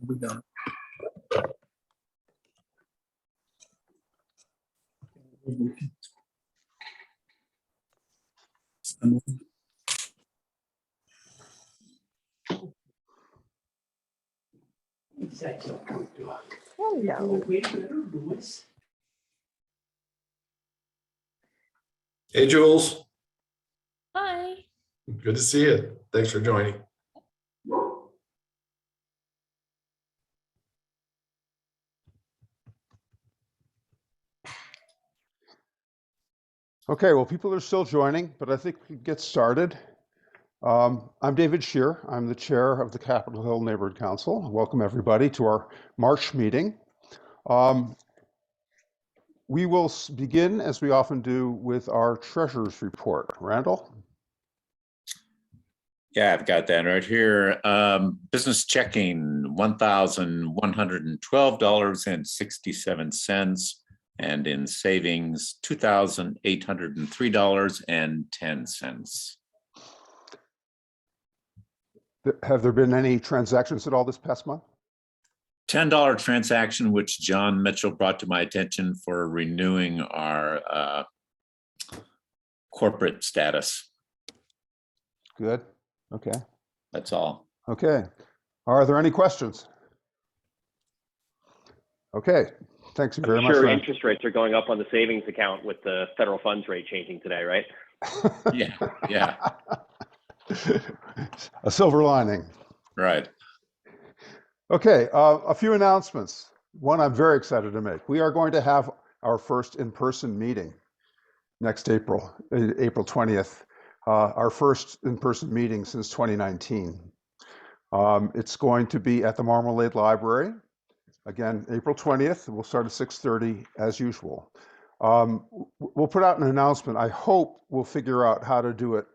We got Hey, Jules. Hi. Good to see you. Thanks for joining. Okay, well, people are still joining, but I think we can get started. I'm David Shear. I'm the chair of the Capitol Hill Neighborhood Council. Welcome everybody to our March meeting. We will begin, as we often do, with our treasurer's report. Randall? Yeah, I've got that right here. Business checking, $1,112.67, and in savings, $2,803.10. Have there been any transactions at all this past month? $10 transaction, which John Mitchell brought to my attention for renewing our corporate status. Good. Okay. That's all. Okay. Are there any questions? Okay. Thanks very much. Sure, interest rates are going up on the savings account with the federal funds rate changing today, right? Yeah, yeah. A silver lining. Right. Okay, a few announcements. One I'm very excited to make. We are going to have our first in-person meeting next April 20th. Our first in-person meeting since 2019. It's going to be at the Marmalade Library. Again, April 20th. We'll start at 6:30 as usual. We'll put out an announcement. I hope we'll figure out how to do it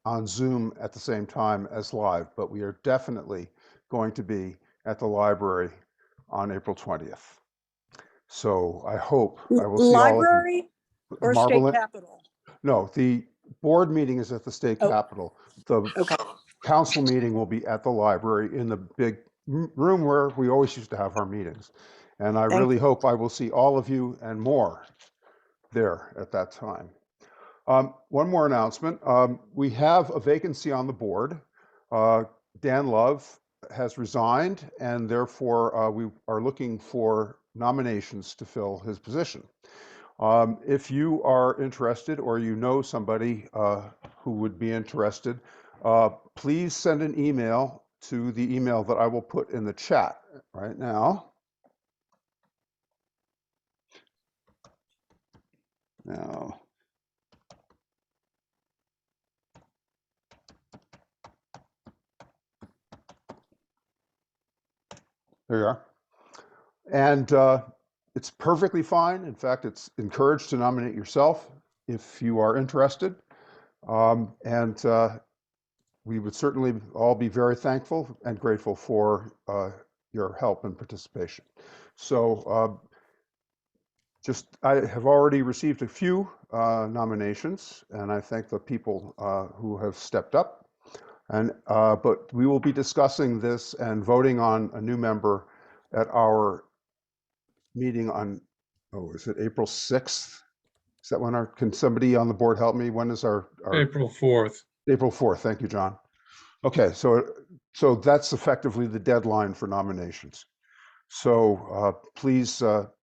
on Zoom at the same time as live, but we are definitely going to be at the library on April 20th. So I hope I will see library all of you. or state capitol? No, the board meeting is at the state capitol. The Okay. council meeting will be at the library in the big room where we always used to have our meetings. And I really hope I will see all of you and more there at that time. One more announcement. We have a vacancy on the board. Dan Love has resigned, and therefore we are looking for nominations to fill his position. If you are interested or you know somebody who would be interested, please send an email to the email that I will put in the chat right now. Now, there you are. And it's perfectly fine. In fact, it's encouraged to nominate yourself if you are interested. We would certainly all be very thankful and grateful for your help and participation. So I have already received a few nominations, and I thank the people who have stepped up. But we will be discussing this and voting on a new member at our meeting on, is it April 6th? Is that when can somebody on the board help me? When is our April 4th. April 4th. Thank you, John. Okay, so that's effectively the deadline for nominations. So please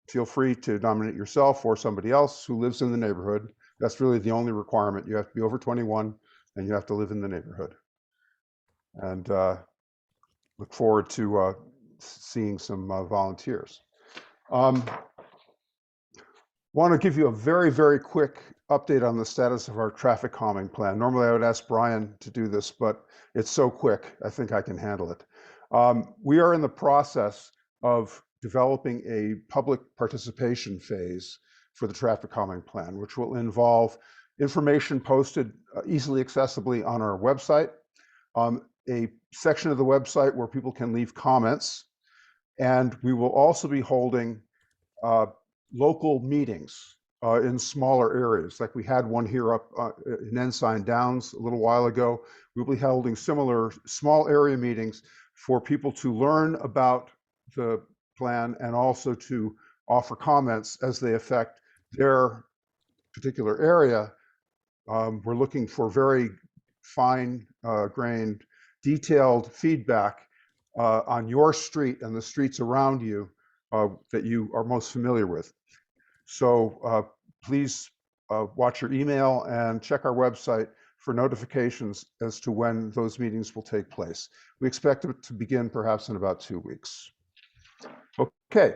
feel free to nominate yourself or somebody else who lives in the neighborhood. That's really the only requirement. You have to be over 21 and you have to live in the neighborhood. And look forward to seeing some volunteers. Want to give you a very, very quick update on the status of our traffic calming plan. Normally I would ask Brian to do this, but it's so quick, I think I can handle it. We are in the process of developing a public participation phase for the traffic calming plan, which will involve information posted easily accessibly on our website, a section of the website where people can leave comments, and we will also be holding local meetings in smaller areas. Like we had one here up in Ensign Downs a little while ago. We'll be holding similar small area meetings for people to learn about the plan and also to offer comments as they affect their particular area. We're looking for very fine grained, detailed feedback on your street and the streets around you that you are most familiar with. So please watch your email and check our website for notifications as to when those meetings will take place. We expect it to begin perhaps in about 2 weeks. Okay,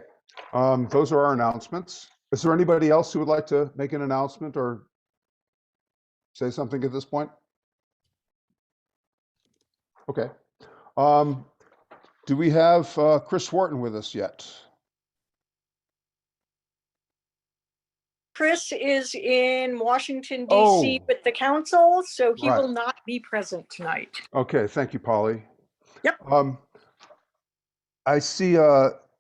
those are our announcements. Is there anybody else who would like to make an announcement or say something at this point? Okay. Do we have Chris Wharton with us yet? Chris is in Washington, Oh. D.C. with the council, so he Right. will not be present tonight. Okay, thank you, Polly. Yep. I see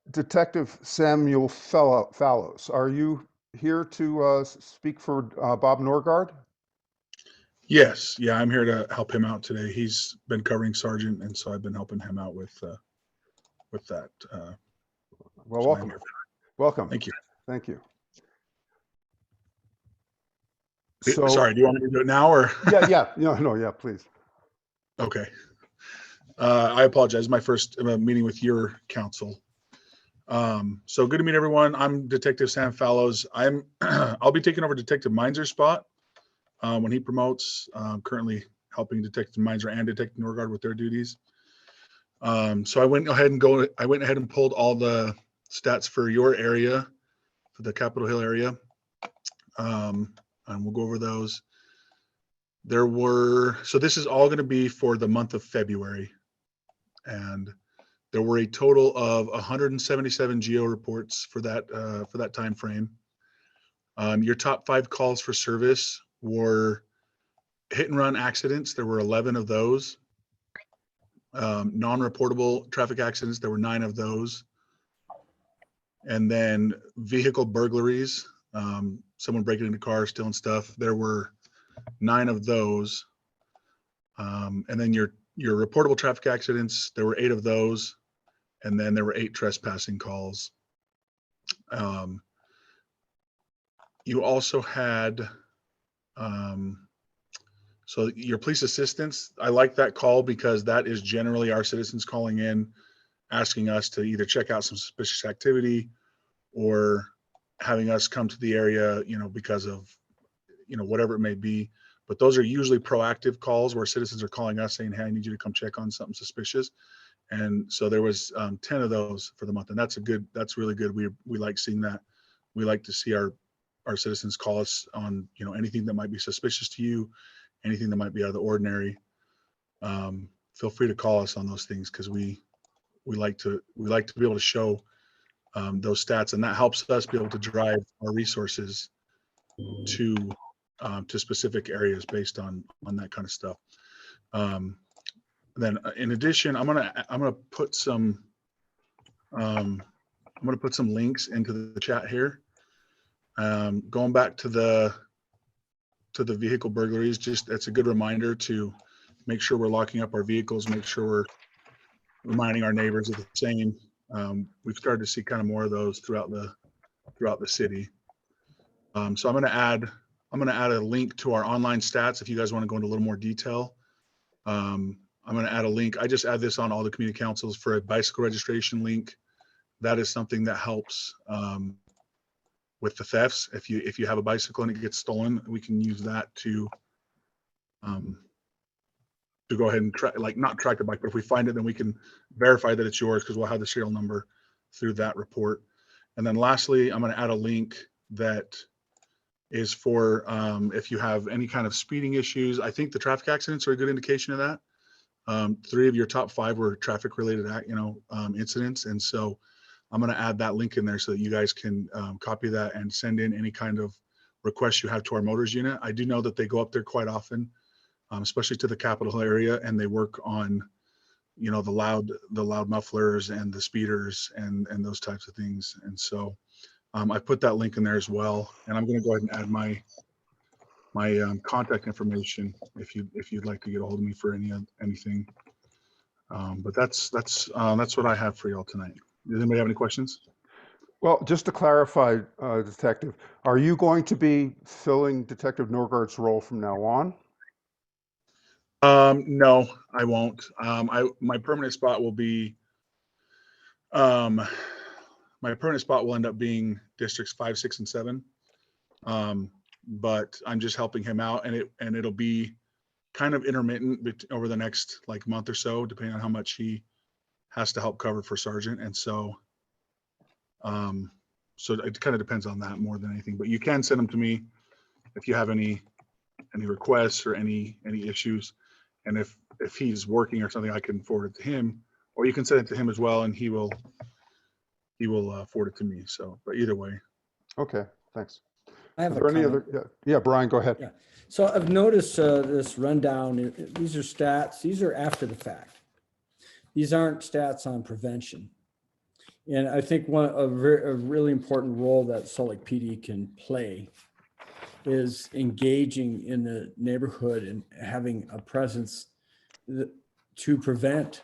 Detective Samuel Fallows. Are you here to speak for Bob Norgaard? Yes, yeah, I'm here to help him out today. He's been covering Sergeant, and so I've been helping him out with that. Well, so welcome. Welcome. Thank you. Thank you. So, sorry, do you want me to do it now or? Yeah, please. Okay. I apologize. My first meeting with your council. So good to meet everyone. I'm Detective Sam Fallows. I'll be taking over Detective Meinzer's spot when he promotes. Currently helping Detective Meinzer and Detective Norgaard with their duties. So I went ahead and pulled all the stats for your area, for the Capitol Hill area. And we'll go over those. So this is all going to be for the month of February. And there were a total of 177 geo reports for that time frame. Your top 5 calls for service were hit and run accidents. There were 11 of those. Non-reportable traffic accidents, there were 9 of those. And then vehicle burglaries, someone breaking into cars, stealing stuff, there were 9 of those. And then your reportable traffic accidents, there were 8 of those. And then there were 8 trespassing calls. You also had, so your police assistance, I like that call because that is generally our citizens calling in, asking us to either check out some suspicious activity or having us come to the area, because of, whatever it may be. But those are usually proactive calls where citizens are calling us saying, hey, I need you to come check on something suspicious. And so there was 10 of those for the month. And that's really good. We like seeing that. We like to see our citizens call us on, anything that might be suspicious to you, anything that might be out of the ordinary. Feel free to call us on those things because we like to be able to show those stats, and that helps us be able to drive our resources to specific areas based on that kind of stuff. Then in addition, I'm gonna put some links into the chat here. Going back to the vehicle burglaries, it's a good reminder to make sure we're locking up our vehicles, make sure we're reminding our neighbors of the same. We've started to see kind of more of those throughout the city. So I'm going to add a link to our online stats if you guys want to go into a little more detail. I'm going to add a link. I just add this on all the community councils for a bicycle registration link. That is something that helps with the thefts. If you have a bicycle and it gets stolen, we can use that to go ahead and not track the bike, but if we find it, then we can verify that it's yours because we'll have the serial number through that report. And then lastly, I'm going to add a link that is for if you have any kind of speeding issues. I think the traffic accidents are a good indication of that. 3 of your top 5 were traffic related, incidents. And so I'm going to add that link in there so that you guys can copy that and send in any kind of requests you have to our motors unit. I do know that they go up there quite often, especially to the Capitol Hill area, and they work on, the loud mufflers and the speeders and those types of things. And so I put that link in there as well. And I'm going to go ahead and add my contact information if you'd like to get a hold of me for anything. But that's what I have for y'all tonight. Does anybody have any questions? Well, just to clarify, Detective, are you going to be filling Detective Norgaard's role from now on? No, I won't. My permanent spot will be, my permanent spot will end up being districts 5, 6, and 7. But I'm just helping him out, and it'll be kind of intermittent over the next like month or so, depending on how much he has to help cover for sergeant. And so, so it kind of depends on that more than anything, but you can send them to me if you have any requests or any issues. And if he's working or something, I can forward it to him, or you can send it to him as well, and he will forward it to me. So, but either way. Okay, thanks. I have Are there any comment. other? Yeah, Brian, go ahead. Yeah. So I've noticed this rundown. These are stats. These are after the fact. These aren't stats on prevention. And I think a really important role that Salt Lake PD can play is engaging in the neighborhood and having a presence to prevent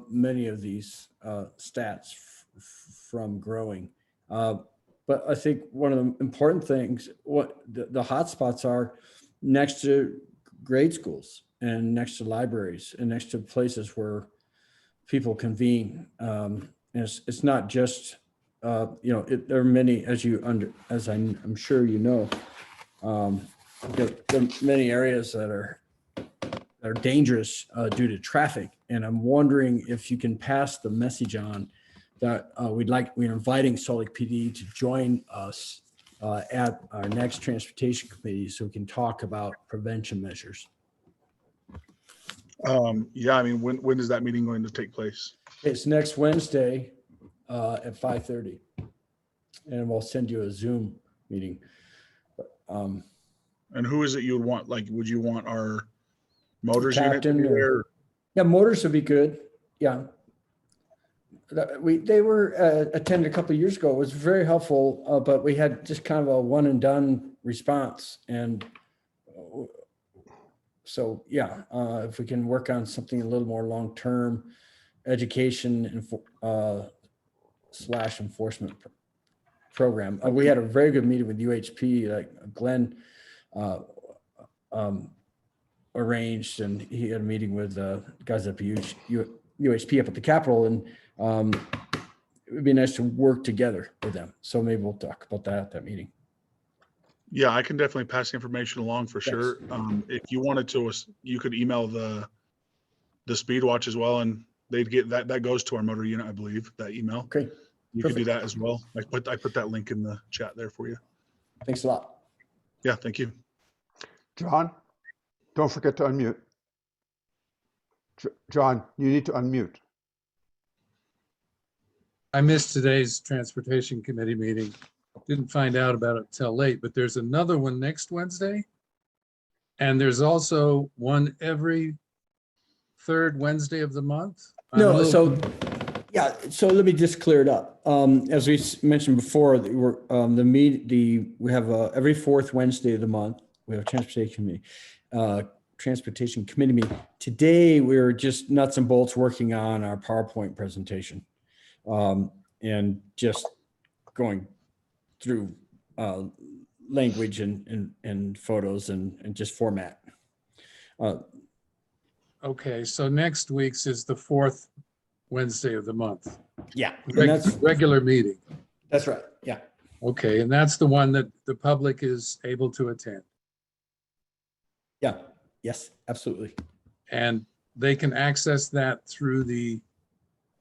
many of these stats from growing. But I think one of the important things, what the hotspots are next to grade schools and next to libraries and next to places where people convene. And it's not just, there are many, as I'm sure you know, there are many areas that are dangerous due to traffic. And I'm wondering if you can pass the message on that we're inviting Salt Lake PD to join us at our next transportation committee so we can talk about prevention measures. Yeah, I mean, when is that meeting going to take place? It's next Wednesday at 5:30, and we'll send you a Zoom meeting. And who is it you would want? Like, would you want our motors unit to Captain be there? Yeah, motors would be good. Yeah. They were attended a couple of years ago. It was very helpful, but we had just kind of a one and done response. And so, yeah, if we can work on something a little more long-term education and / enforcement program. We had a very good meeting with UHP, like Glenn arranged, and he had a meeting with guys at UHP up at the Capitol, and it would be nice to work together with them. So maybe we'll talk about that at that meeting. Yeah, I can definitely pass the information along for sure. If you wanted to, you could email the Speed Watch as well, and they'd get that goes to our motor unit, I believe, that email. Okay. You Perfect. could do that as well. I put that link in the chat there for you. Thanks a lot. Yeah, thank you. John, don't forget to unmute. John, you need to unmute. I missed today's Transportation Committee meeting. Didn't find out about it till late, but there's another one next Wednesday. And there's also one every third Wednesday of the month. No, so so let me just clear it up. As we mentioned before, we have every fourth Wednesday of the month, we have a transportation committee meeting. Today, we're just nuts and bolts working on our PowerPoint presentation and just going through language and photos and just format. Okay, so next week's is the fourth Wednesday of the month. Yeah, and that's Regular meeting. That's right. Yeah. Okay, and that's the one that the public is able to attend. Yeah. Yes, absolutely. And they can access that through the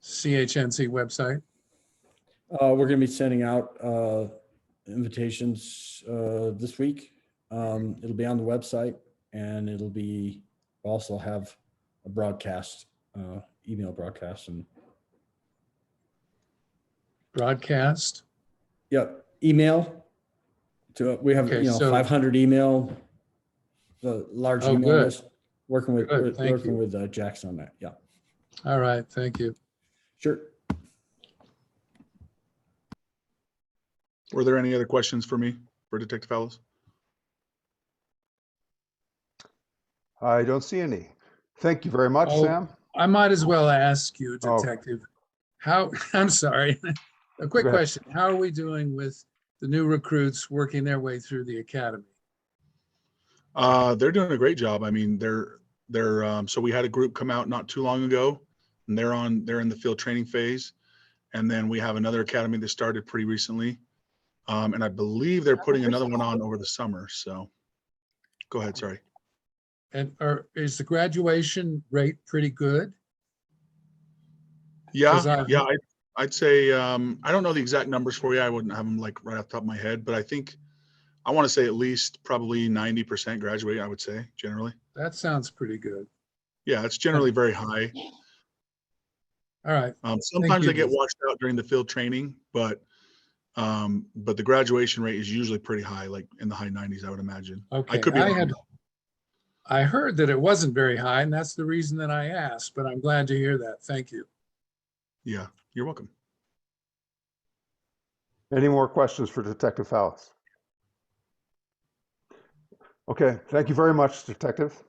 CHNC website. We're going to be sending out invitations this week. It'll be on the website, and we'll also have a broadcast, email broadcast, and Broadcast. Yep, email. We have Okay, so 500 email, the large email good. list. Working with Good, thank you. with Jackson on that. Yeah, All right, thank you. sure. Were there any other questions for me, for Detective Fellows? I don't see any. Thank you very much, Oh. Sam. I might as well ask you, Oh. Detective, how, I'm sorry, a quick Go ahead. question. How are we doing with the new recruits working their way through the academy? They're doing a great job. I mean, so we had a group come out not too long ago, and they're in the field training phase. And then we have another academy that started pretty recently. And I believe they're putting another one on over the summer. So go ahead, sorry. And is the graduation rate pretty good? Yeah, 'Cause I'd say, I don't know the exact numbers for you. I wouldn't have them like right off the top of my head, but I want to say at least probably 90% graduate, I would say, generally. That sounds pretty good. Yeah, it's generally very high. All right. Sometimes you. they get washed out during the field training, but the graduation rate is usually pretty high, like in the high 90s, I would imagine. Okay. I could be wrong. I heard that it wasn't very high, and that's the reason that I asked, but I'm glad to hear that. Thank you. Yeah, you're welcome. Any more questions for Detective Fallis? Okay, thank you very much, Detective.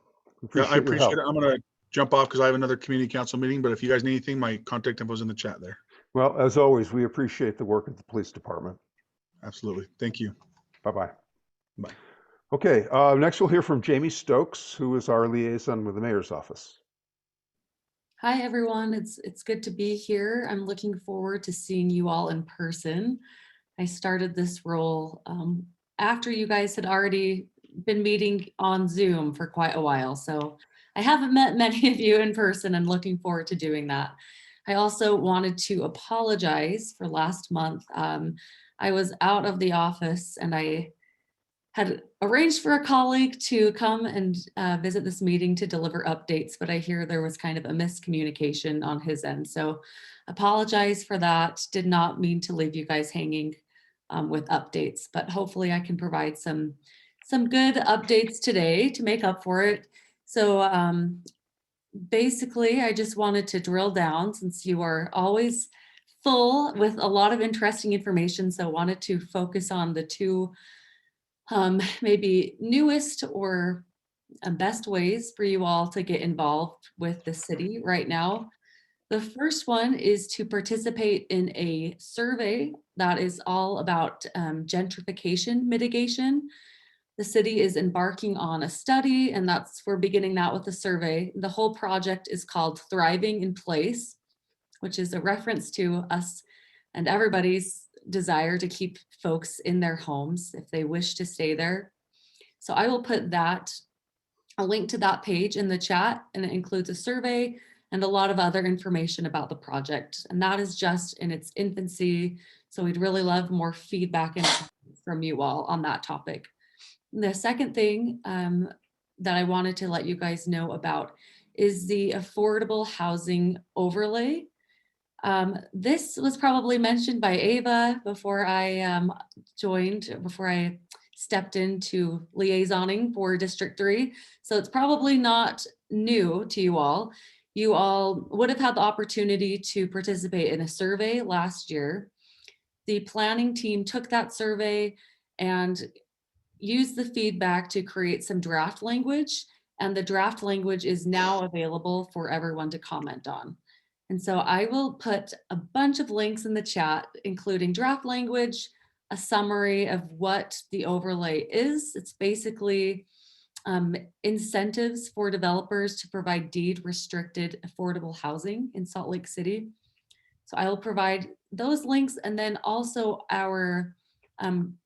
Yeah, I Appreciate your appreciate help. it. I'm gonna jump off because I have another community council meeting, but if you guys need anything, my contact info is in the chat there. Well, as always, we appreciate the work of the police department. Absolutely. Thank you. Bye-bye. Bye. Okay, next we'll hear from Jamie Stokes, who is our liaison with the mayor's office. Hi, everyone. It's good to be here. I'm looking forward to seeing you all in person. I started this role after you guys had already been meeting on Zoom for quite a while. So I haven't met many of you in person and looking forward to doing that. I also wanted to apologize for last month. I was out of the office and I had arranged for a colleague to come and visit this meeting to deliver updates, but I hear there was kind of a miscommunication on his end. So apologize for that. Did not mean to leave you guys hanging with updates, but hopefully I can provide some good updates today to make up for it. So basically, I just wanted to drill down since you are always full with a lot of interesting information. So wanted to focus on the two maybe newest or best ways for you all to get involved with the city right now. The first one is to participate in a survey that is all about gentrification mitigation. The city is embarking on a study, and we're beginning that with a survey. The whole project is called Thriving in Place, which is a reference to us and everybody's desire to keep folks in their homes if they wish to stay there. So I will put a link to that page in the chat, and it includes a survey and a lot of other information about the project. And that is just in its infancy. So we'd really love more feedback from you all on that topic. The second thing that I wanted to let you guys know about is the affordable housing overlay. This was probably mentioned by Ava before I before I stepped into liaisoning for District 3. So it's probably not new to you all. You all would have had the opportunity to participate in a survey last year. The planning team took that survey and used the feedback to create some draft language, and the draft language is now available for everyone to comment on. And so I will put a bunch of links in the chat, including draft language, a summary of what the overlay is. It's basically incentives for developers to provide deed restricted affordable housing in Salt Lake City. So I will provide those links, and then also our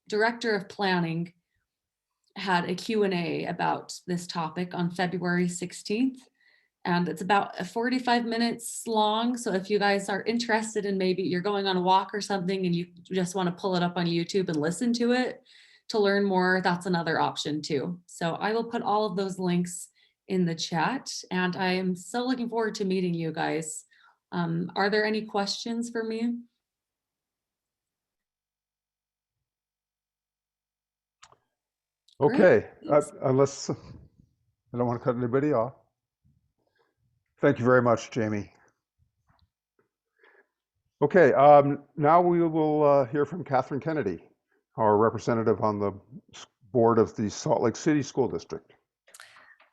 director of planning had a Q&A about this topic on February 16th. And it's about 45 minutes long. So if you guys are interested in, maybe you're going on a walk or something and you just want to pull it up on YouTube and listen to it to learn more, that's another option too. So I will put all of those links in the chat, and I am so looking forward to meeting you guys. Are there any questions for me? Okay, unless I don't want to cut anybody off. Thank you very much, Jamie. Okay, now we will hear from Katherine Kennedy, our representative on the board of the Salt Lake City School District.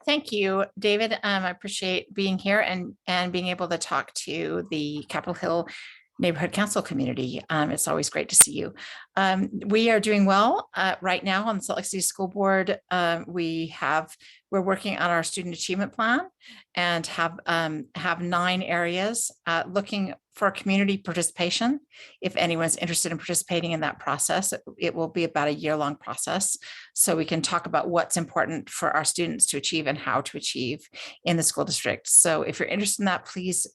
Thank you, David. I appreciate being here and being able to talk to the Capitol Hill Neighborhood Council community. It's always great to see you. We are doing well right now on the Salt Lake City School Board. We're working on our student achievement plan and have 9 areas looking for community participation. If anyone's interested in participating in that process, it will be about a year-long process. So we can talk about what's important for our students to achieve and how to achieve in the school district. So if you're interested in that, please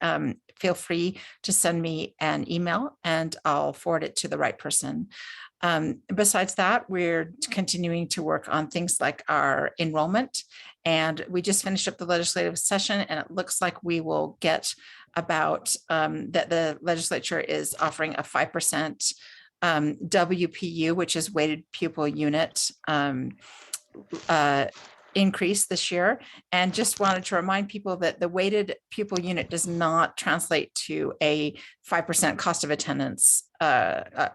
feel free to send me an email and I'll forward it to the right person. Besides that, we're continuing to work on things like our enrollment. And we just finished up the legislative session and it looks like we will get about that the legislature is offering a 5% WPU, which is weighted pupil unit increase this year. And just wanted to remind people that the weighted pupil unit does not translate to a 5% cost of attendance, a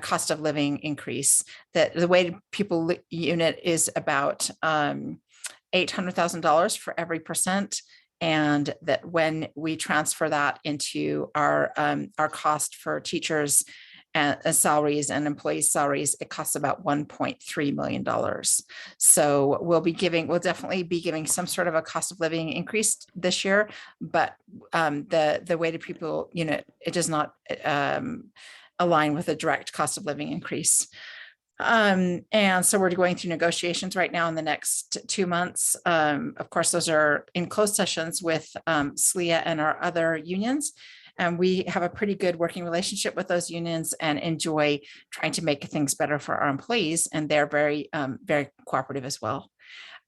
cost of living increase. That the weighted pupil unit is about $800,000 for every percent. And that when we transfer that into our cost for teachers and salaries and employee salaries, it costs about $1.3 million. So we'll definitely be giving some sort of a cost of living increase this year, but the weighted pupil unit, it does not align with a direct cost of living increase. And so we're going through negotiations right now in the next 2 months. Of course, those are in closed sessions with SLEA and our other unions. And we have a pretty good working relationship with those unions and enjoy trying to make things better for our employees. And they're very, very cooperative as well.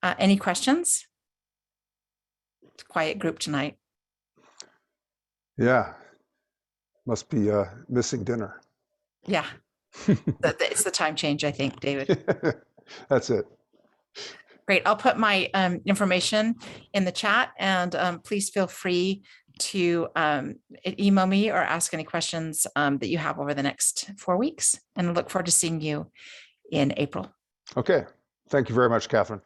Any questions? It's a quiet group tonight. Yeah, must be missing dinner. Yeah, it's the time change, I think, David. That's it. Great. I'll put my information in the chat and please feel free to email me or ask any questions that you have over the next 4 weeks. And I look forward to seeing you in April. Okay. Thank you very much, Catherine.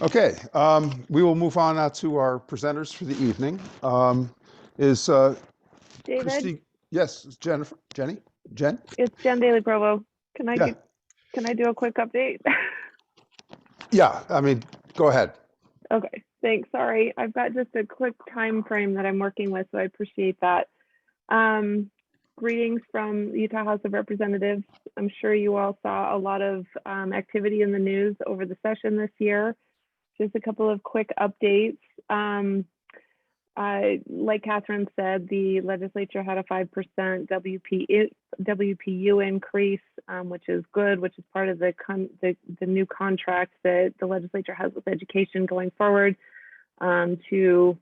Okay. We will move on now to our presenters for the evening. David? Kristy? Yes, Jennifer. Jen? It's Jen Daily-Provost. Can Yeah. I do a quick update? Yeah, I mean, go ahead. Okay, thanks. Sorry, I've got just a quick time frame that I'm working with, so I appreciate that. Greetings from the Utah House of Representatives. I'm sure you all saw a lot of activity in the news over the session this year. Just a couple of quick updates. Like Katherine said, the legislature had a 5% WPU increase, which is good, which is part of the new contract that the legislature has with education going forward to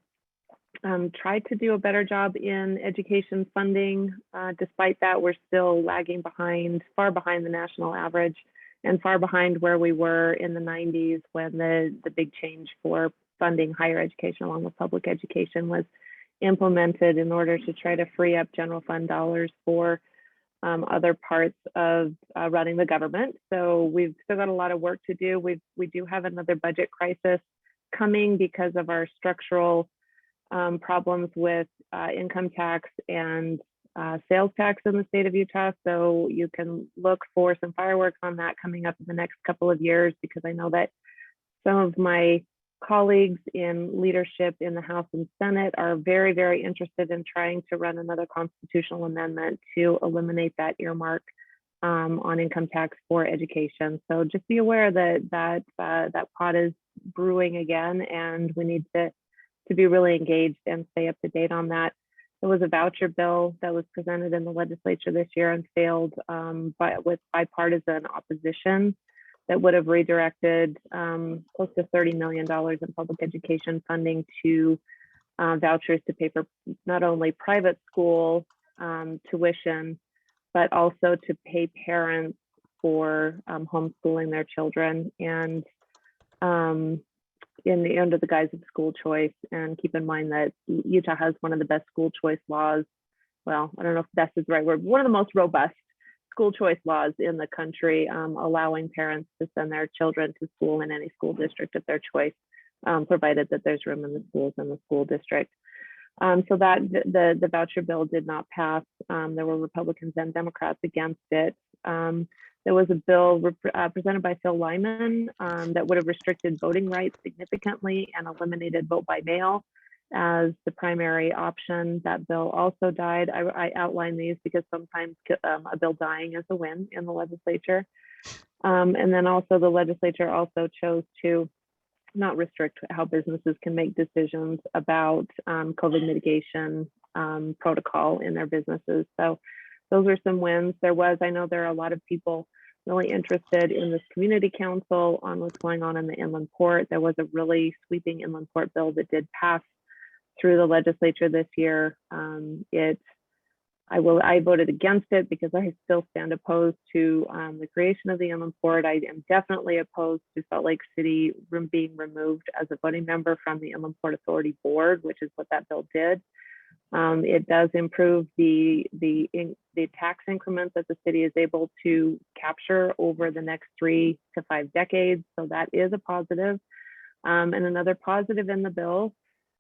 try to do a better job in education funding. Despite that, we're still lagging behind, far behind the national average and far behind where we were in the 90s when the big change for funding higher education along with public education was implemented in order to try to free up general fund dollars for other parts of running the government. So we've still got a lot of work to do. We do have another budget crisis coming because of our structural problems with income tax and sales tax in the state of Utah. So you can look for some fireworks on that coming up in the next couple of years, because I know that some of my colleagues in leadership in the House and Senate are very, very interested in trying to run another constitutional amendment to eliminate that earmark on income tax for education. So just be aware that that pot is brewing again, and we need to be really engaged and stay up to date on that. There was a voucher bill that was presented in the legislature this year and failed, but with bipartisan opposition, that would have redirected close to $30 million in public education funding to vouchers to pay for not only private school tuition, but also to pay parents for homeschooling their children, and under the guise of school choice. And keep in mind that Utah has one of the best school choice laws. Well, I don't know if best is the right word, one of the most robust school choice laws in the country, allowing parents to send their children to school in any school district of their choice, provided that there's room in the schools in the school district. So that the voucher bill did not pass. There were Republicans and Democrats against it. There was a bill presented by Phil Lyman that would have restricted voting rights significantly and eliminated vote by mail as the primary option. That bill also died. I outline these because sometimes a bill dying is a win in the legislature. And then also the legislature also chose to not restrict how businesses can make decisions about COVID mitigation protocol in their businesses. So those are some wins. I know there are a lot of people really interested in this community council on what's going on in the inland port. There was a really sweeping inland port bill that did pass through the legislature this year. I voted against it because I still stand opposed to the creation of the inland port. I am definitely opposed to Salt Lake City being removed as a voting member from the Inland Port Authority Board, which is what that bill did. It does improve the tax increments that the city is able to capture over the next 3 to 5 decades. So that is a positive. And another positive in the bill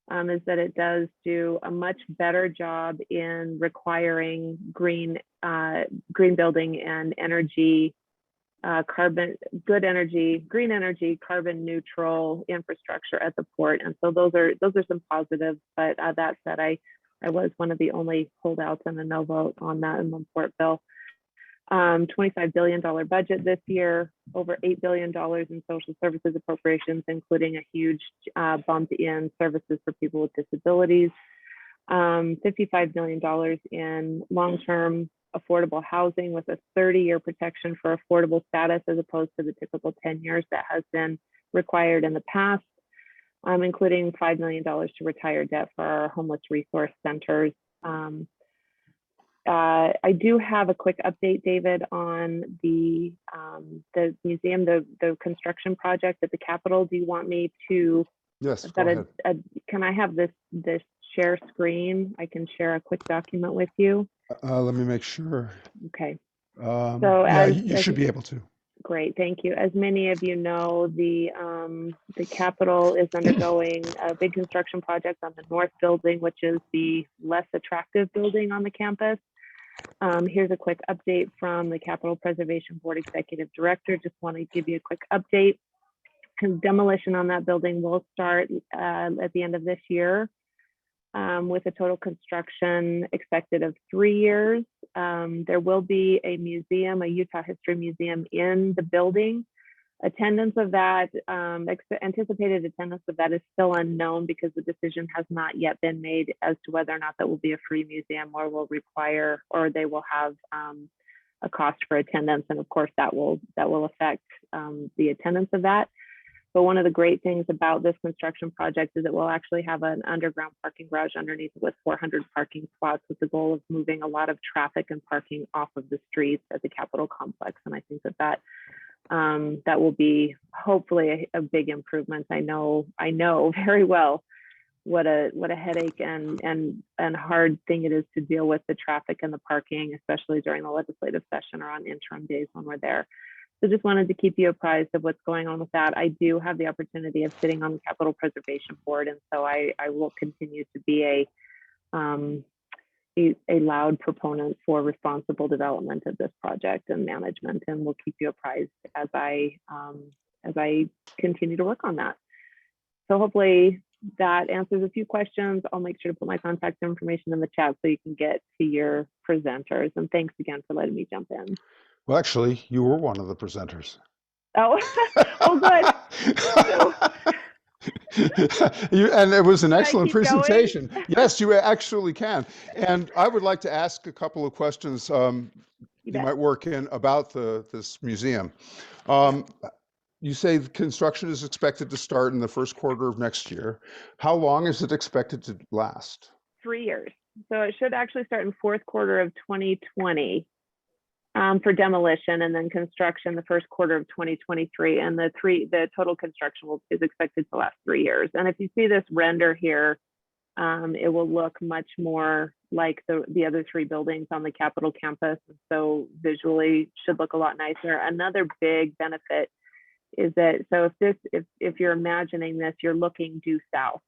is that it does do a much better job in requiring green building and energy, green energy, carbon neutral infrastructure at the port. And so those are some positives. But that said, I was one of the only holdouts and a no vote on that inland port bill. $25 billion budget this year, over $8 billion in social services appropriations, including a huge bump in services for people with disabilities, $55 million in long-term affordable housing with a 30-year protection for affordable status as opposed to the typical 10 years that has been required in the past, including $5 million to retire debt for our homeless resource centers. I do have a quick update, David, on the museum, the construction project at the Capitol. Do you want me to? Yes, go ahead. Can I have this share screen? I can share a quick document with you. Let me make sure. Okay. You should be able to. Great, thank you. As many of you know, the Capitol is undergoing a big construction project on the north building, which is the less attractive building on the campus. Here's a quick update from the Capitol Preservation Board Executive Director. Just want to give you a quick update. Demolition on that building will start at the end of this year, with a total construction expected of 3 years. There will be a museum, a Utah History Museum in the building. Attendance of that, anticipated attendance of that is still unknown because the decision has not yet been made as to whether or not that will be a free museum or will require, or they will have a cost for attendance. And of course that will affect the attendance of that. But one of the great things about this construction project is it will actually have an underground parking garage underneath with 400 parking spots with the goal of moving a lot of traffic and parking off of the streets at the Capitol complex. And I think that will be hopefully a big improvement. I know very well what a headache and hard thing it is to deal with the traffic and the parking, especially during the legislative session or on interim days when we're there. So just wanted to keep you apprised of what's going on with that. I do have the opportunity of sitting on the Capitol Preservation Board, and so I will continue to be a loud proponent for responsible development of this project and management, and we'll keep you apprised as I continue to work on that. So hopefully that answers a few questions. I'll make sure to put my contact information in the chat so you can get to your presenters. And thanks again for letting me jump in. Well, actually, you were one of the presenters. Oh, oh, good. And it was an excellent keep going? presentation. Yes, you actually can. And I would like to ask a couple of questions you might work in about this museum. You say the construction is expected to start in the first quarter of next year. How long is it expected to last? 3 years. So it should actually start in fourth quarter of 2020 for demolition, and then construction the first quarter of 2023. And the total construction is expected to last 3 years. And if you see this render here, it will look much more like the other 3 buildings on the Capitol campus. So visually should look a lot nicer. Another big benefit is that, so if you're imagining this, you're looking due south.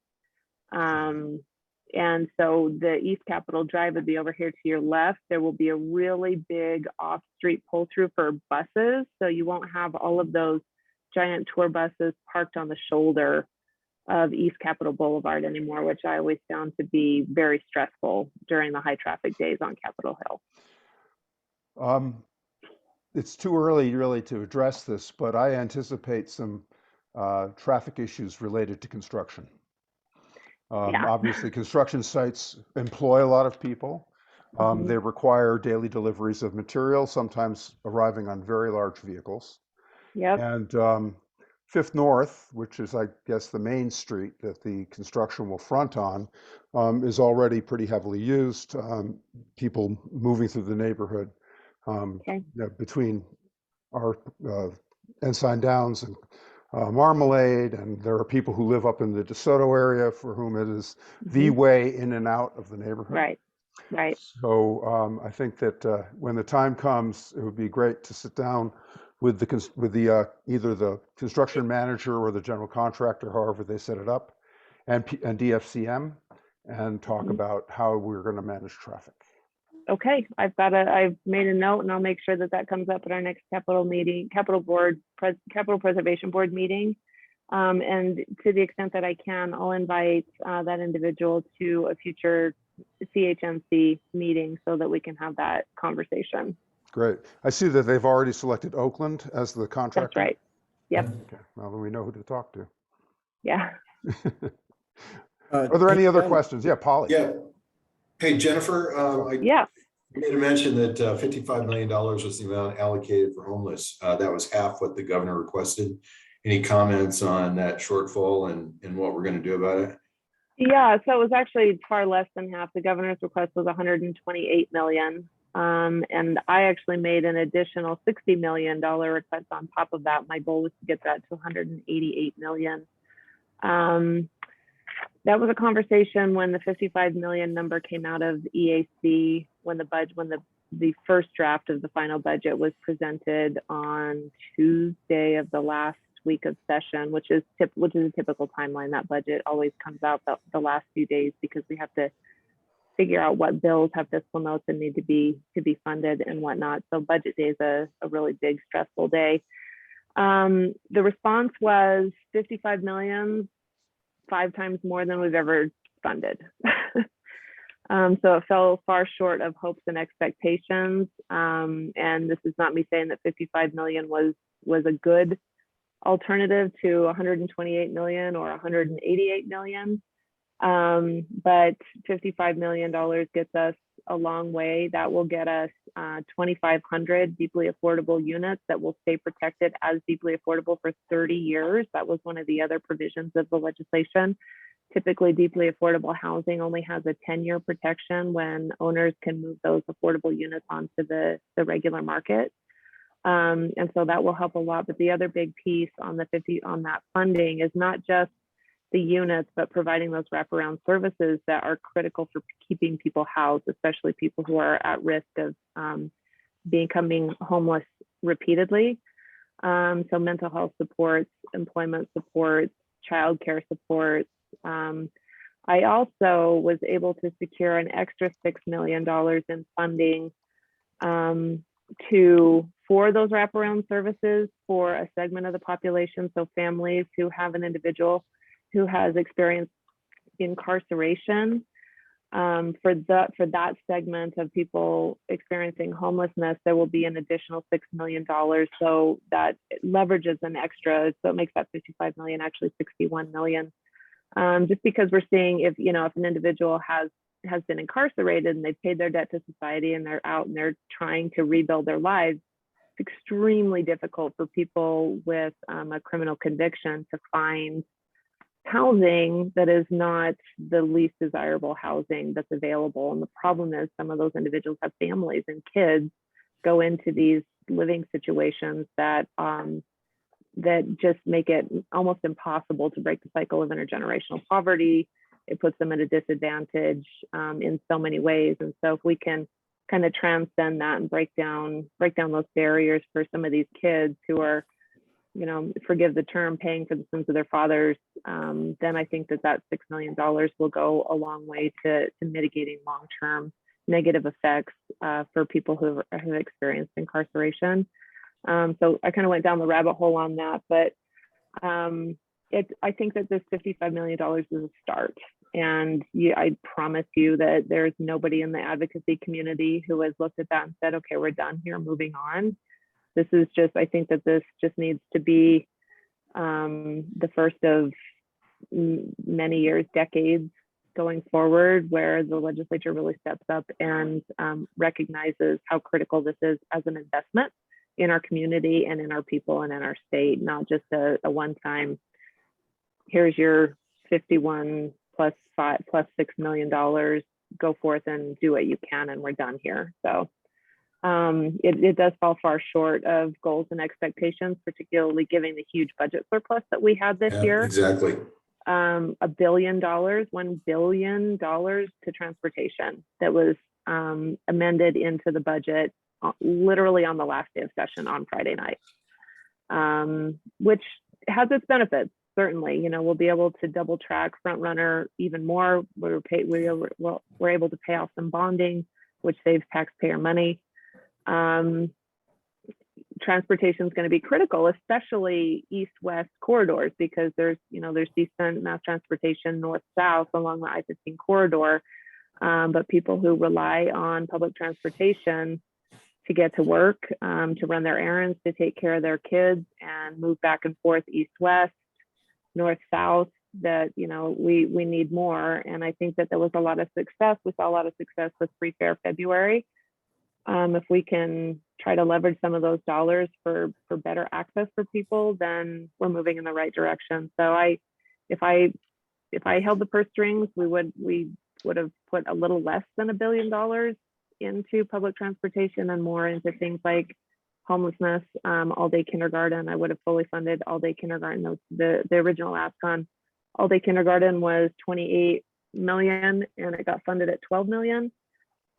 And so the East Capitol Drive would be over here to your left. There will be a really big off-street pull-through for buses. So you won't have all of those giant tour buses parked on the shoulder of East Capitol Boulevard anymore, which I always found to be very stressful during the high traffic days on Capitol Hill. It's too early really to address this, but I anticipate some traffic issues related to construction. Obviously, construction sites employ a lot of people. They require daily deliveries of material, sometimes arriving on very large vehicles. Yep. And Fifth North, which is, I guess, the main street that the construction will front on, is already pretty heavily used. People moving through the neighborhood between our Ensign Downs and Marmalade, and there are people who live up in the DeSoto area for whom it is the way in and out of the neighborhood. Right. So I think that when the time comes, it would be great to sit down with the either the construction manager or the general contractor, however they set it up, and DFCM, and talk about how we're going to manage traffic. Okay, I've made a note, and I'll make sure that comes up at our next Capitol Preservation Board meeting. And to the extent that I can, I'll invite that individual to a future CHMC meeting so that we can have that conversation. Great. I see that they've already selected Oakland as the contractor. That's right. Yep. Okay. Well, then we know who to talk to. Yeah. Are there any other questions? Yeah, Polly. Yeah. Hey, Jennifer, Yeah. you made a mention that $55 million was the amount allocated for homeless. That was half what the governor requested. Any comments on that shortfall and what we're going to do about it? Yeah, so it was actually far less than half. The governor's request was 128 million. And I actually made an additional $60 million request on top of that. My goal was to get that to 188 million. That was a conversation when the 55 million number came out of EAC, when the first draft of the final budget was presented on Tuesday of the last week of session, which is a typical timeline. That budget always comes out the last few days because we have to figure out what bills have fiscal notes and need to be funded and whatnot. So budget day is a really big, stressful day. The response was 55 million, 5 times more than we've ever funded. So it fell far short of hopes and expectations. And this is not me saying that 55 million was a good alternative to 128 million or 188 million. But $55 million gets us a long way. That will get us 2,500 deeply affordable units that will stay protected as deeply affordable for 30 years. That was one of the other provisions of the legislation. Typically, deeply affordable housing only has a 10-year protection when owners can move those affordable units onto the regular market. And so that will help a lot. But the other big piece on that funding is not just the units, but providing those wraparound services that are critical for keeping people housed, especially people who are at risk of becoming homeless repeatedly. So mental health supports, employment supports, childcare supports. I also was able to secure an extra $6 million in funding for those wraparound services for a segment of the population. So families who have an individual who has experienced incarceration, for that segment of people experiencing homelessness, there will be an additional $6 million. So that leverages an extra, so it makes that 55 million actually 61 million. Just because we're seeing if an individual has been incarcerated and they've paid their debt to society and they're out and they're trying to rebuild their lives, it's extremely difficult for people with a criminal conviction to find housing that is not the least desirable housing that's available. And the problem is some of those individuals have families and kids go into these living situations that just make it almost impossible to break the cycle of intergenerational poverty it puts them at a disadvantage in so many ways. And so if we can kind of transcend that and break down those barriers for some of these kids who are, you know, forgive the term, paying for the sins of their fathers, then I think that $6 million will go a long way to mitigating long-term negative effects for people who have experienced incarceration. So I kind of went down the rabbit hole on that, but I think that this $55 million is a start. And I promise you that there's nobody in the advocacy community who has looked at that and said, okay, we're done here, moving on. This is just, I think that this just needs to be the first of many years, decades going forward, where the legislature really steps up and recognizes how critical this is as an investment in our community and in our people and in our state, not just a one-time, here's your 51 plus $6 million, go forth and do what you can, and we're done here. So it does fall far short of goals and expectations, particularly given the huge budget surplus that we had this year. Exactly. $1 billion, $1 billion to transportation that was amended into the budget literally on the last day of session on Friday night, which has its benefits. Certainly, you know, we'll be able to double track front runner even more. We're able to pay off some bonding, which saves taxpayer money. Transportation is going to be critical, especially east-west corridors, because there's decent mass transportation north-south along the I-15 corridor. But people who rely on public transportation to get to work, to run their errands, to take care of their kids, and move back and forth east-west, north-south, that, you know, we need more. And I think that there was a lot of success. We saw a lot of success with Free Fare February. If we can try to leverage some of those dollars for better access for people, then we're moving in the right direction. So if I held the purse strings, we would have put a little less than $1 billion into public transportation and more into things like homelessness, all-day kindergarten. I would have fully funded all-day kindergarten. The original ask on all-day kindergarten was $28 million, and it got funded at $12 million.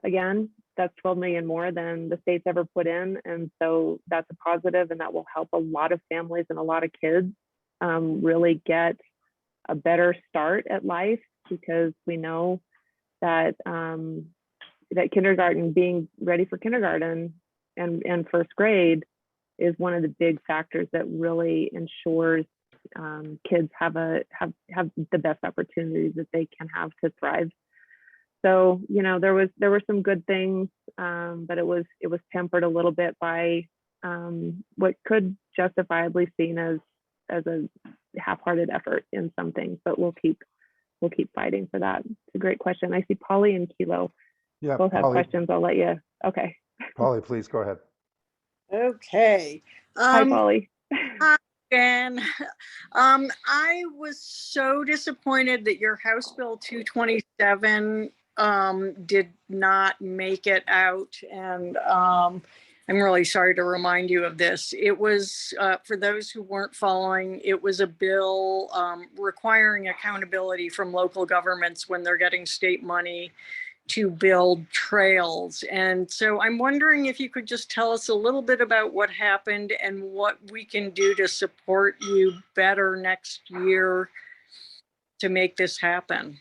Again, that's $12 million more than the state's ever put in. And so that's a positive, and that will help a lot of families and a lot of kids really get a better start at life, because we know that that kindergarten, being ready for kindergarten and first grade, is one of the big factors that really ensures kids have the best opportunities that they can have to thrive. So, you know, there were some good things, but it was tempered a little bit by what could justifiably seen as a half-hearted effort in some things. But we'll keep fighting for that. It's a great question. I see Polly and Kilo both have questions. I'll let you. Okay. Polly, please go ahead. Okay. Hi, Polly. And I was so disappointed that your House Bill 227 did not make it out. And I'm really sorry to remind you of this. It was, for those who weren't following, it was a bill requiring accountability from local governments when they're getting state money to build trails. And so I'm wondering if you could just tell us a little bit about what happened and what we can do to support you better next year to make this happen.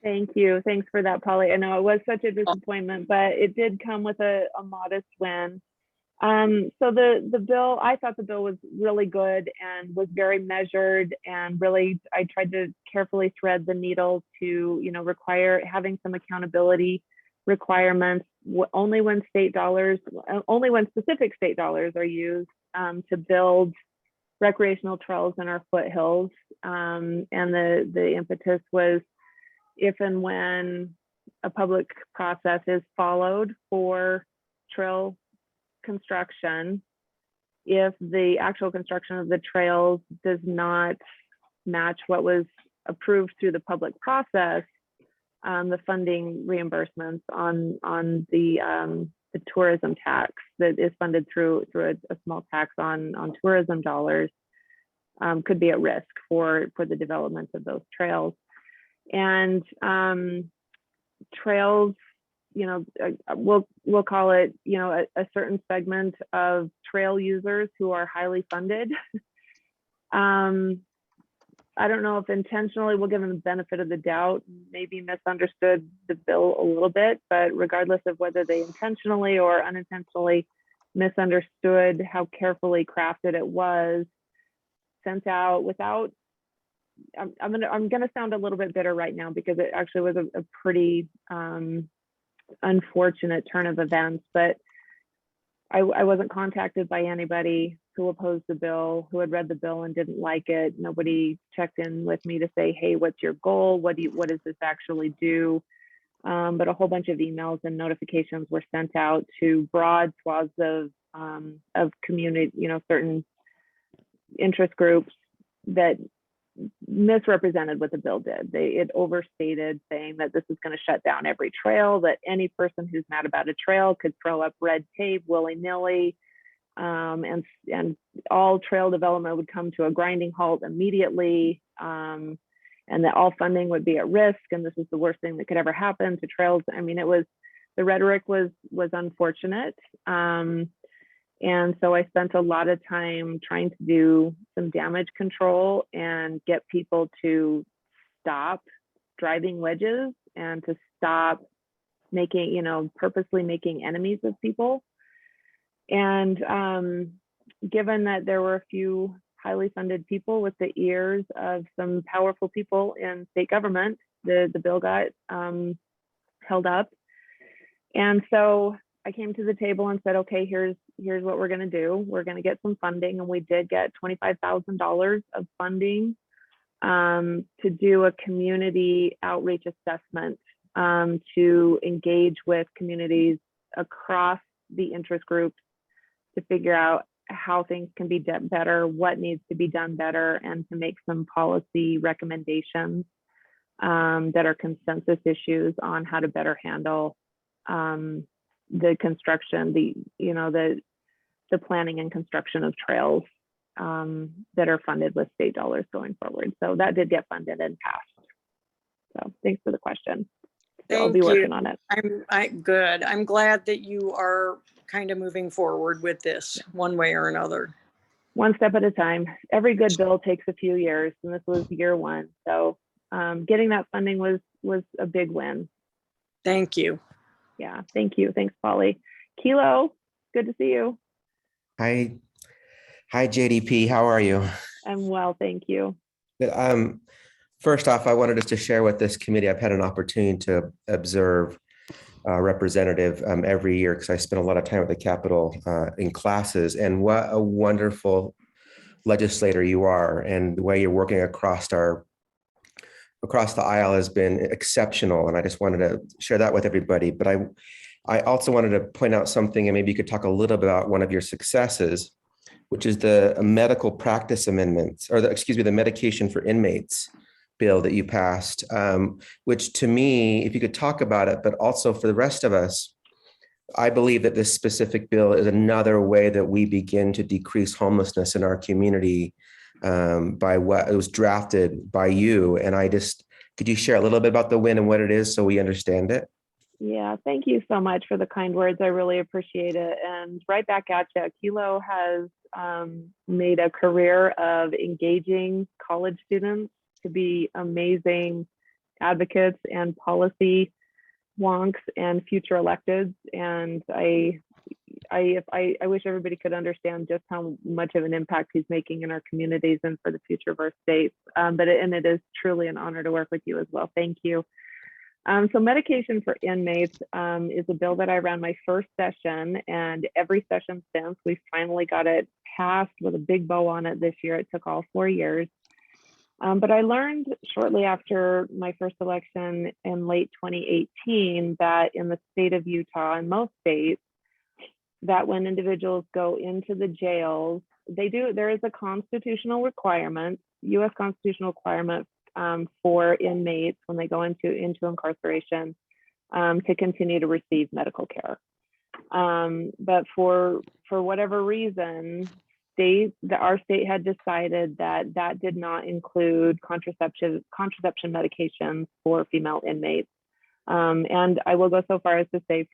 Thank you. Thanks for that, Polly. I know it was such a disappointment, but it did come with a modest win. So the bill, I thought the bill was really good and was very measured, and really I tried to carefully thread the needle to, you know, require having some accountability requirements only when specific state dollars are used to build recreational trails in our foothills. And the impetus was, if and when a public process is followed for trail construction, if the actual construction of the trails does not match what was approved through the public process, the funding reimbursements on the tourism tax that is funded through a small tax on tourism dollars could be at risk for the development of those trails. And trails, you know, we'll call it, you know, a certain segment of trail users who are highly funded. I don't know if intentionally, we'll give them the benefit of the doubt, maybe misunderstood the bill a little bit, but regardless of whether they intentionally or unintentionally misunderstood how carefully crafted it was, sent out without, I'm gonna sound a little bit bitter right now because it actually was a pretty unfortunate turn of events, but I wasn't contacted by anybody who opposed the bill, who had read the bill and didn't like it. Nobody checked in with me to say, hey, what's your goal? What does this actually do? But a whole bunch of emails and notifications were sent out to broad swaths of community, you know, certain interest groups that misrepresented what the bill did. It overstated, saying that this is going to shut down every trail, that any person who's mad about a trail could throw up red tape willy-nilly, and all trail development would come to a grinding halt immediately, and that all funding would be at risk, and this is the worst thing that could ever happen to trails. I mean, the rhetoric was unfortunate. And so I spent a lot of time trying to do some damage control and get people to stop driving wedges and to stop making, you know, purposely making enemies of people. And given that there were a few highly funded people with the ears of some powerful people in state government, the bill got held up. And so I came to the table and said, okay, here's what we're going to do. We're going to get some funding, and we did get $25,000 of funding to do a community outreach assessment to engage with communities across the interest groups to figure out how things can be done better, what needs to be done better, and to make some policy recommendations that are consensus issues on how to better handle the construction, the planning and construction of trails that are funded with state dollars going forward. So that did get funded and passed. So thanks for the question. Thank I'll be you. working on it. Good. I'm glad that you are kind of moving forward with this one way or another. One step at a time. Every good bill takes a few years, and this was year one. So getting that funding was a big win. Thank you. Yeah, thank you. Thanks, Polly. Kilo, good to see you. Hi, JDP. How are you? I'm well, thank you. First off, I wanted us to share with this committee. I've had an opportunity to observe representative every year because I spend a lot of time at the Capitol in classes, and what a wonderful legislator you are, and the way you're working across the aisle has been exceptional. And I just wanted to share that with everybody. But I also wanted to point out something, and maybe you could talk a little bit about one of your successes, which is the medical practice amendments, or the medication for inmates bill that you passed, which to me, if you could talk about it, but also for the rest of us, I believe that this specific bill is another way that we begin to decrease homelessness in our community by what it was drafted by you. And could you share a little bit about the win and what it is so we understand it? Yeah, thank you so much for the kind words. I really appreciate it. And right back at you, Kilo has made a career of engaging college students to be amazing advocates and policy wonks and future electeds. And I wish everybody could understand just how much of an impact he's making in our communities and for the future of our states. It is truly an honor to work with you as well. Thank you. So medication for inmates is a bill that I ran my first session, and every session since, we finally got it passed with a big bow on it this year. It took all 4 years. But I learned shortly after my first election in late 2018 that in the state of Utah and most states, that when individuals go into the jails, there is a constitutional requirement, U.S. constitutional requirement for inmates when they go into incarceration to continue to receive medical care. But for whatever reason, our state had decided that that did not include contraception medications for female inmates. And I will go so far as to say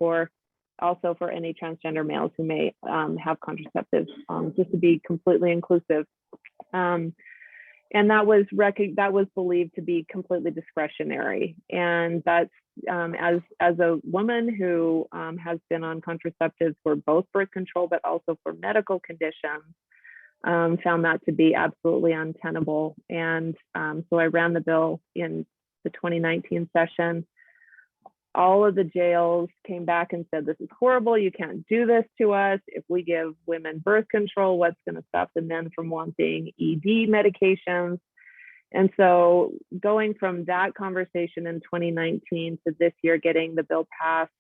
also for any transgender males who may have contraceptives, just to be completely inclusive. And that was believed to be completely discretionary. And that's as a woman who has been on contraceptives for both birth control, but also for medical conditions, found that to be absolutely untenable. And so I ran the bill in the 2019 session. All of the jails came back and said, this is horrible. You can't do this to us. If we give women birth control, what's going to stop the men from wanting ED medications? And so going from that conversation in 2019 to this year, getting the bill passed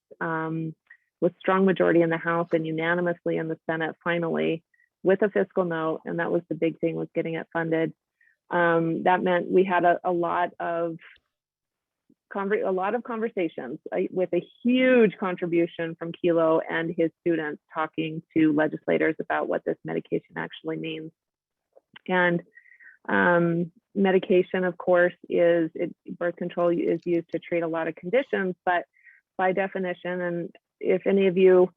with strong majority in the House and unanimously in the Senate, finally, with a fiscal note. And that was the big thing, was getting it funded. That meant we had a lot of conversations with a huge contribution from Kilo and his students talking to legislators about what this medication actually means. And medication, of course, birth control is used to treat a lot of conditions, but by definition, and if any of you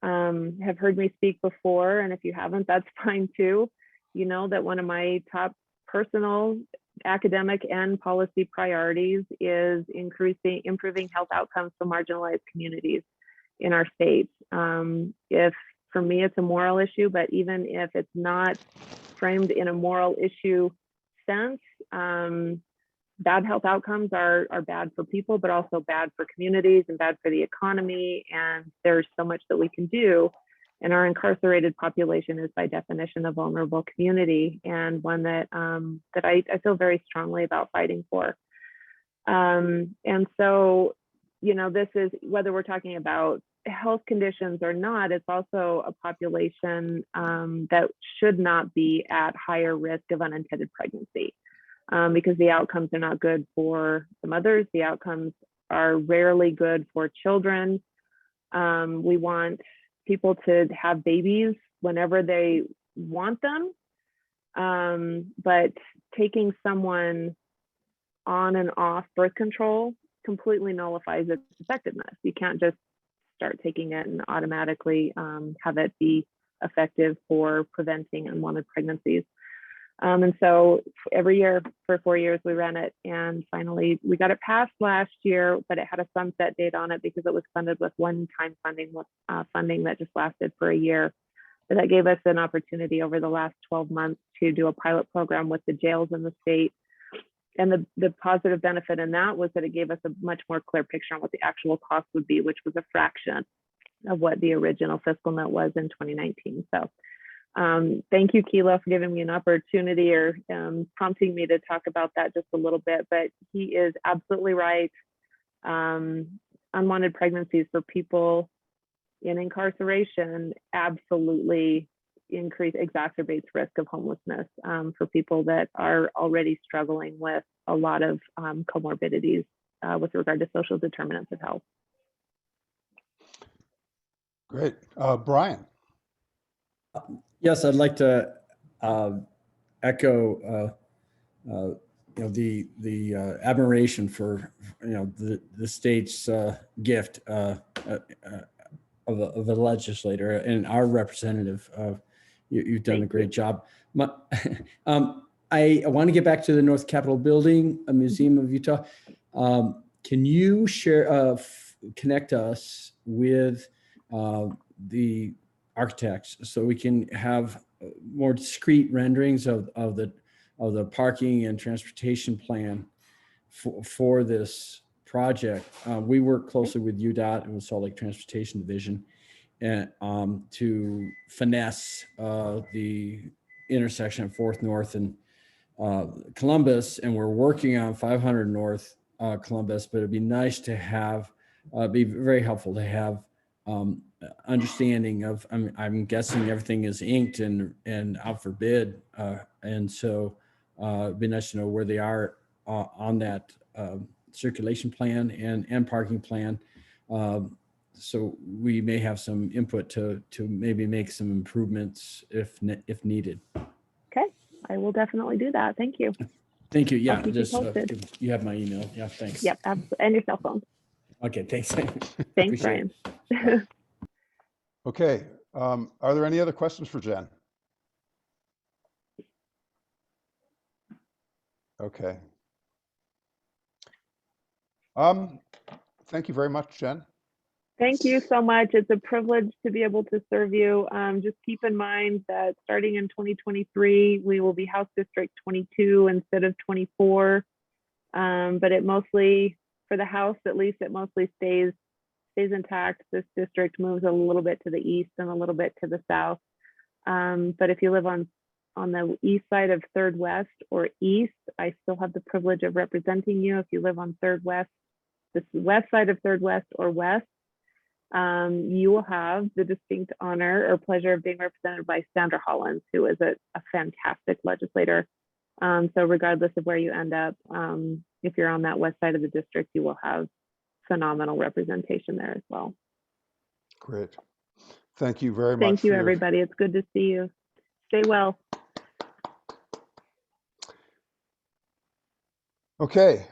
have heard me speak before, and if you haven't, that's fine too, you know that one of my top personal academic and policy priorities is improving health outcomes for marginalized communities in our state. If for me, it's a moral issue, but even if it's not framed in a moral issue sense, bad health outcomes are bad for people, but also bad for communities and bad for the economy. And there's so much that we can do. And our incarcerated population is by definition a vulnerable community, and one that I feel very strongly about fighting for. And so, you know, this is, whether we're talking about health conditions or not, it's also a population that should not be at higher risk of unintended pregnancy, because the outcomes are not good for the mothers. The outcomes are rarely good for children. We want people to have babies whenever they want them, but taking someone on and off birth control completely nullifies its effectiveness. You can't just start taking it and automatically have it be effective for preventing unwanted pregnancies. And so every year for 4 years we ran it, and finally we got it passed last year, but it had a sunset date on it because it was funded with one-time funding, funding that just lasted for a year. But that gave us an opportunity over the last 12 months to do a pilot program with the jails in the state. And the positive benefit in that was that it gave us a much more clear picture on what the actual cost would be, which was a fraction of what the original fiscal note was in 2019. So thank you, Kilo, for giving me an opportunity or prompting me to talk about that just a little bit. But he is absolutely right. Unwanted pregnancies for people in incarceration absolutely exacerbates risk of homelessness for people that are already struggling with a lot of comorbidities with regard to social determinants of health. Great. Brian. Yes, I'd like to echo the admiration for the state's gift of a legislator and our representative. You've done a great job. I want to get back to the North Capitol Building, a Museum of Utah. Can you share, connect us with the architects so we can have more discrete renderings of the parking and transportation plan for this project? We work closely with UDOT and with Salt Lake Transportation Division and to finesse the intersection of 4th North and Columbus, and we're working on 500 North Columbus, but it'd be nice to have, be very helpful to have understanding of, I'm guessing everything is inked and out for bid. And so it'd be nice to know where they are on that circulation plan and parking plan. So we may have some input to maybe make some improvements if needed. Okay, I will definitely do that. Thank you. Thank you. Yeah, I'll keep you just posted. you have my email. Yeah, thanks. Yep, absolutely. And your cell phone. Okay, thanks. Thanks, Appreciate Brian. Okay, are there any other questions for Jen? Okay. Thank you very much, Jen. Thank you so much. It's a privilege to be able to serve you. Just keep in mind that starting in 2023, we will be House District 22 instead of 24. But it mostly, for the House at least, it mostly stays intact. This district moves a little bit to the east and a little bit to the south. But if you live on the east side of 3rd West or east, I still have the privilege of representing you. If you live on 3rd West, the west side of 3rd West or west, you will have the distinct honor or pleasure of being represented by Sandra Hollins, who is a fantastic legislator. So regardless of where you end up, if you're on that west side of the district, you will have phenomenal representation there as well. Great. Thank you very much. Thank you, everybody. It's good to see you. Stay well. Okay.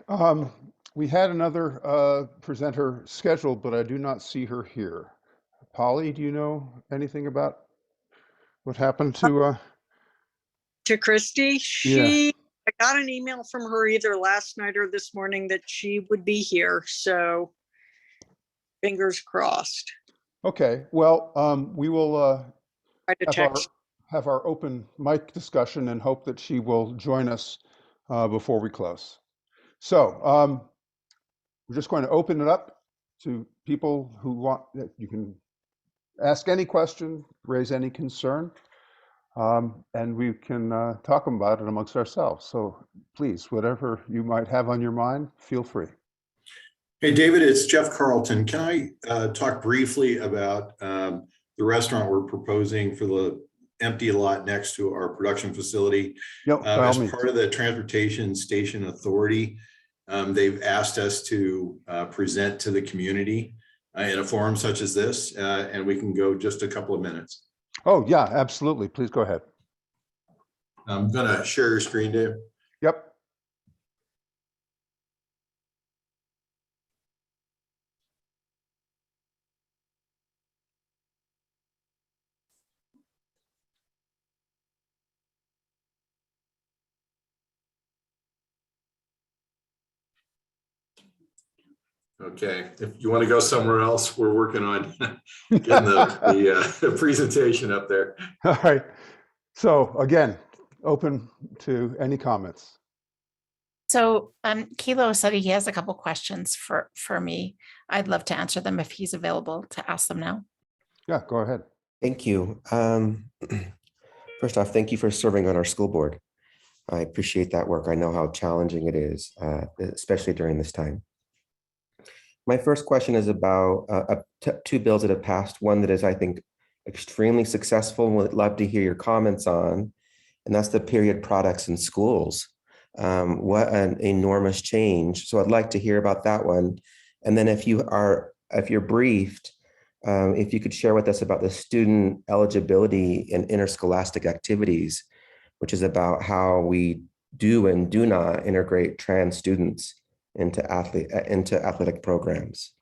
We had another presenter scheduled, but I do not see her here. Polly, do you know anything about what happened to Kristy? Yeah. I got an email from her either last night or this morning that she would be here. So fingers crossed. Okay. Well, we will Try to text. have our open mic discussion and hope that she will join us before we close. So we're just going to open it up to people who want. You can ask any question, raise any concern, and we can talk about it amongst ourselves. So please, whatever you might have on your mind, feel free. Hey, David, it's Jeff Carlton. Can I talk briefly about the restaurant we're proposing for the empty lot next to our production facility? Yep, as part of the Transportation Station Authority, they've asked us to present to the community in a forum such as this, and we can go just a couple of minutes. Oh, yeah, absolutely. Please go ahead. I'm going to share your screen, Dave. Yep. Okay, if you want to go somewhere else, we're working on getting the presentation up there. All right. So again, open to any comments. So Kilo said he has a couple questions for me. I'd love to answer them if he's available to ask them now. Yeah, go ahead. Thank you. First off, thank you for serving on our school board. I appreciate that work. I know how challenging it is, especially during this time. My first question is about two bills that have passed. One that is, I think, extremely successful and would love to hear your comments on, and that's the period products in schools. What an enormous change. So I'd like to hear about that one. And then if you're briefed, if you could share with us about the student eligibility in interscholastic activities, which is about how we do and do not integrate trans students into athletic programs.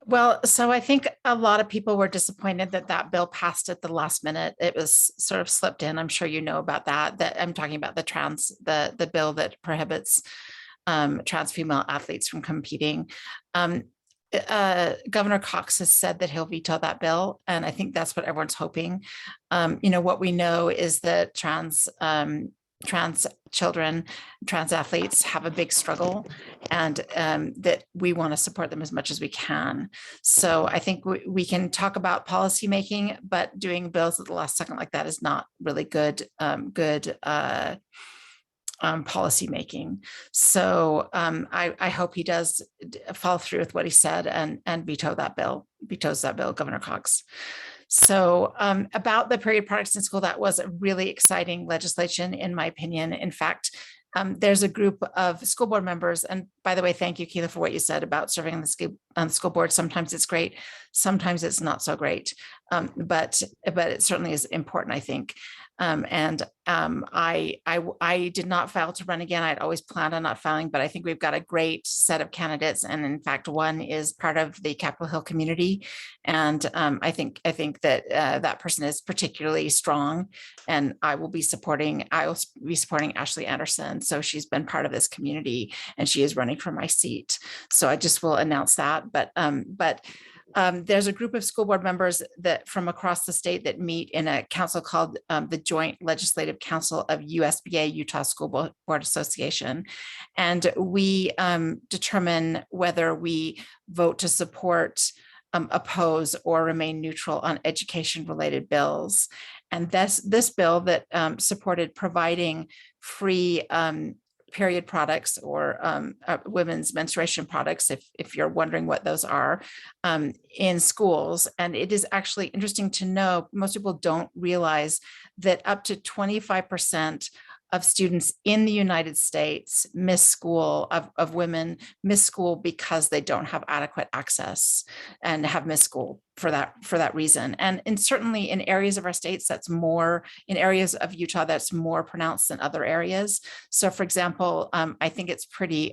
Well, so I think a lot of people were disappointed that bill passed at the last minute. It was sort of slipped in. I'm sure you know about that. That I'm talking about the bill that prohibits trans female athletes from competing. Governor Cox has said that he'll veto that bill, and I think that's what everyone's hoping. What we know is that trans children, trans athletes have a big struggle, and that we want to support them as much as we can. So I think we can talk about policy making, but doing bills at the last second like that is not really good policy making. So I hope he does follow through with what he said and vetoes that bill, Governor Cox. So about the period products in school, that was a really exciting legislation, in my opinion. In fact, there's a group of school board members, and by the way, thank you, Keela, for what you said about serving on the on the school board. Sometimes it's great, sometimes it's not so great. But it certainly is important, I think. I did not file to run again. I'd always planned on not filing, but I think we've got a great set of candidates. And in fact, one is part of the Capitol Hill community. And I think that that person is particularly strong, and I will be supporting Ashley Anderson. So she's been part of this community and she is running for my seat. So I just will announce that. But there's a group of school board members that from across the state that meet in a council called the Joint Legislative Council of USBA, Utah School Board Association. And we determine whether we vote to support, oppose, or remain neutral on education-related bills. And this bill that supported providing free period products or women's menstruation products, if you're wondering what those are, in schools. And it is actually interesting to know, most people don't realize that up to 25% of students in the United States miss school, of women miss school because they don't have adequate access and have missed school for that reason. And certainly in areas of our states, that's more, in areas of Utah, that's more pronounced than other areas. So for example, I think it's pretty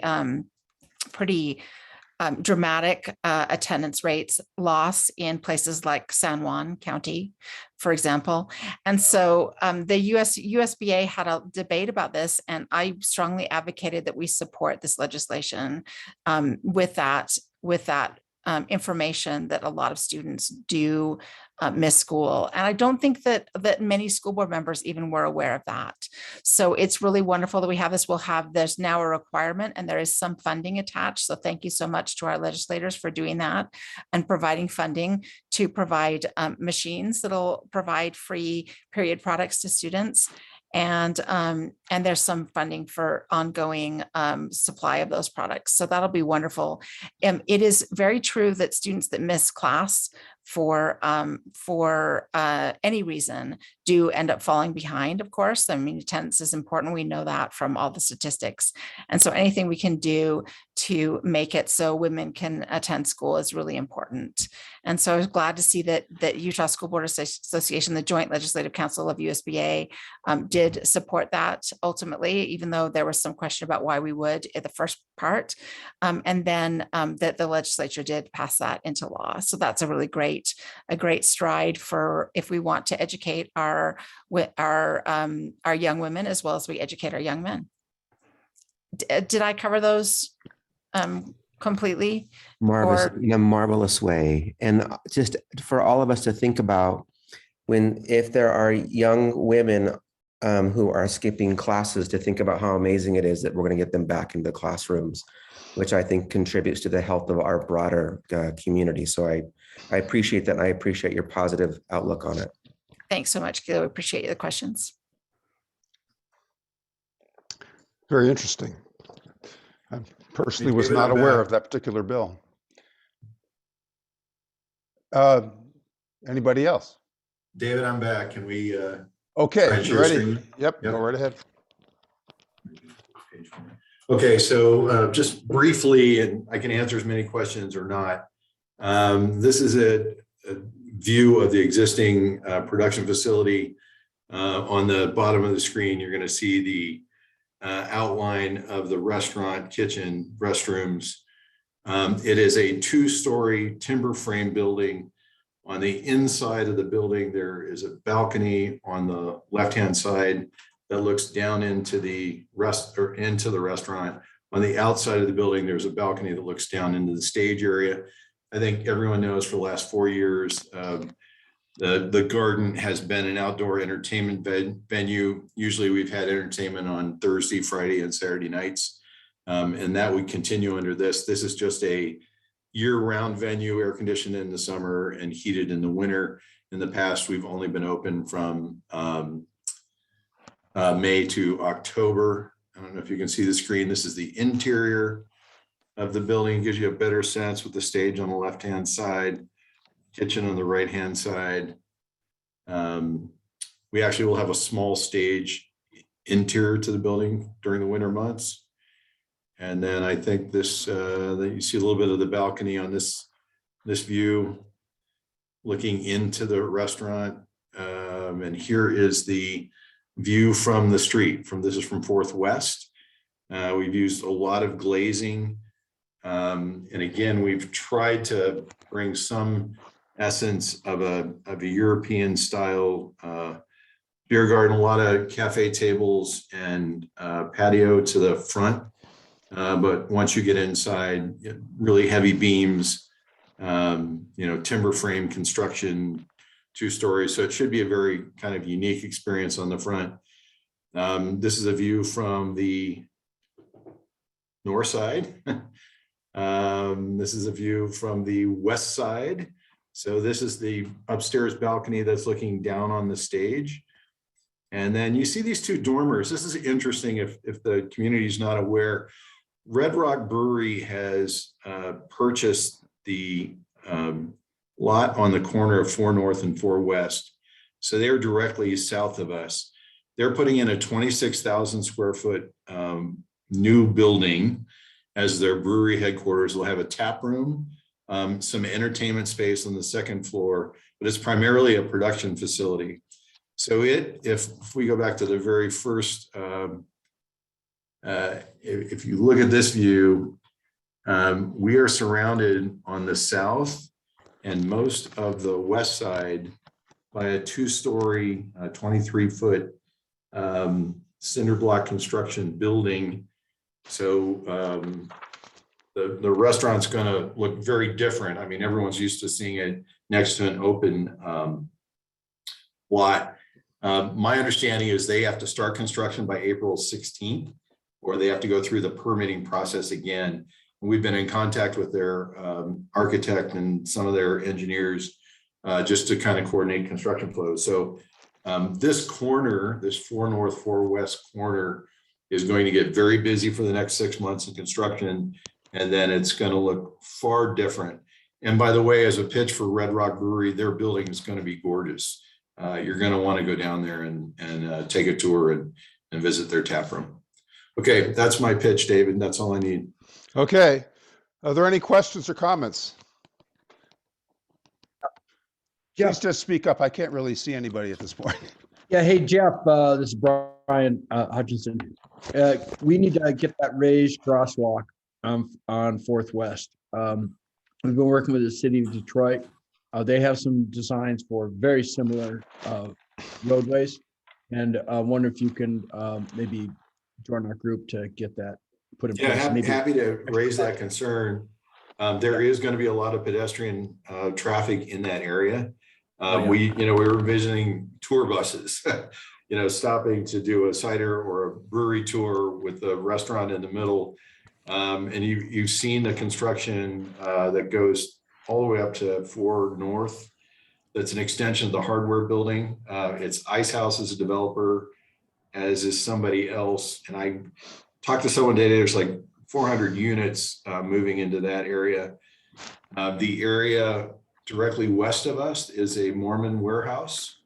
dramatic attendance rates loss in places like San Juan County, for example. And so the USBA had a debate about this, and I strongly advocated that we support this legislation with that information that a lot of students do miss school. And I don't think that many school board members even were aware of that. So it's really wonderful that we have this. There's now a requirement and there is some funding attached. So thank you so much to our legislators for doing that and providing funding to provide machines that'll provide free period products to students. And there's some funding for ongoing supply of those products. So that'll be wonderful. It is very true that students that miss class for any reason do end up falling behind, of course. I mean, attendance is important. We know that from all the statistics. And so anything we can do to make it so women can attend school is really important. And so I was glad to see that Utah School Board Association, the Joint Legislative Council of USBA, did support that ultimately, even though there was some question about why we would in the first part. And then that the legislature did pass that into law. So that's a really great stride for if we want to educate our young women as well as we educate our young men. Did I cover those completely? In a marvelous way. And just for all of us to think about if there are young women who are skipping classes, to think about how amazing it is that we're going to get them back into the classrooms, which I think contributes to the health of our broader community. So I appreciate that. And I appreciate your positive outlook on it. Thanks so much, Gil. I appreciate the questions. Very interesting. I personally was not aware of that particular bill. Anybody else? David, I'm back. Can we? Okay, you ready? Screen? Yep, go right ahead. Okay, so just briefly, and I can answer as many questions or not. This is a view of the existing production facility. On the bottom of the screen, you're going to see the outline of the restaurant, kitchen, restrooms. It is a 2-story timber frame building. On the inside of the building, there is a balcony on the left-hand side that looks down into the restaurant. On the outside of the building, there's a balcony that looks down into the stage area. I think everyone knows for the last 4 years, the garden has been an outdoor entertainment venue. Usually we've had entertainment on Thursday, Friday, and Saturday nights. And that would continue under this. This is just a year-round venue, air conditioned in the summer and heated in the winter. In the past, we've only been open from May to October. I don't know if you can see the screen. This is the interior of the building. It gives you a better sense with the stage on the left-hand side, kitchen on the right-hand side. We actually will have a small stage interior to the building during the winter months. And then I think this, that you see a little bit of the balcony on this view, looking into the restaurant. And here is the view from the street. This is from 4th West. We've used a lot of glazing. And again, we've tried to bring some essence of a European style beer garden, a lot of cafe tables and patio to the front. But once you get inside, really heavy beams, timber frame construction, 2 stories. So it should be a very kind of unique experience on the front. This is a view from the north side. This is a view from the west side. So this is the upstairs balcony that's looking down on the stage. And then you see these 2 dormers. This is interesting if the community is not aware. Red Rock Brewery has purchased the lot on the corner of 4 North and 4 West. So they're directly south of us. They're putting in a 26,000 square foot new building as their brewery headquarters. They'll have a tap room, some entertainment space on the 2nd floor, but it's primarily a production facility. So if we go back to the very first, if you look at this view, we are surrounded on the south and most of the west side by a 2-story, 23-foot cinder block construction building. So the restaurant's going to look very different. I mean, everyone's used to seeing it next to an open lot. My understanding is they have to start construction by April 16th, or they have to go through the permitting process again. We've been in contact with their architect and some of their engineers just to kind of coordinate construction flows. So this corner, this 4 North, 4 West corner is going to get very busy for the next 6 months in construction. And then it's going to look far different. And by the way, as a pitch for Red Rock Brewery, their building is going to be gorgeous. You're going to want to go down there and take a tour and visit their tap room. Okay, that's my pitch, David. That's all I need. Okay. Are there any questions or comments? Please just speak up. I can't really see anybody at this point. Yeah, hey, Jeff, this is Brian Hutchinson. We need to get that raised crosswalk on 4th West. We've been working with the city of Detroit. They have some designs for very similar roadways. And I wonder if you can maybe join our group to get that put in place. Yeah, happy to raise that concern. There is going to be a lot of pedestrian traffic in that area. We were visiting tour buses, stopping to do a cider or a brewery tour with a restaurant in the middle. And you've seen the construction that goes all the way up to 4 North. That's an extension of the hardware building. It's Ice House as a developer, as is somebody else. And I talked to someone today, there's like 400 units moving into that area. The area directly west of us is a Mormon warehouse.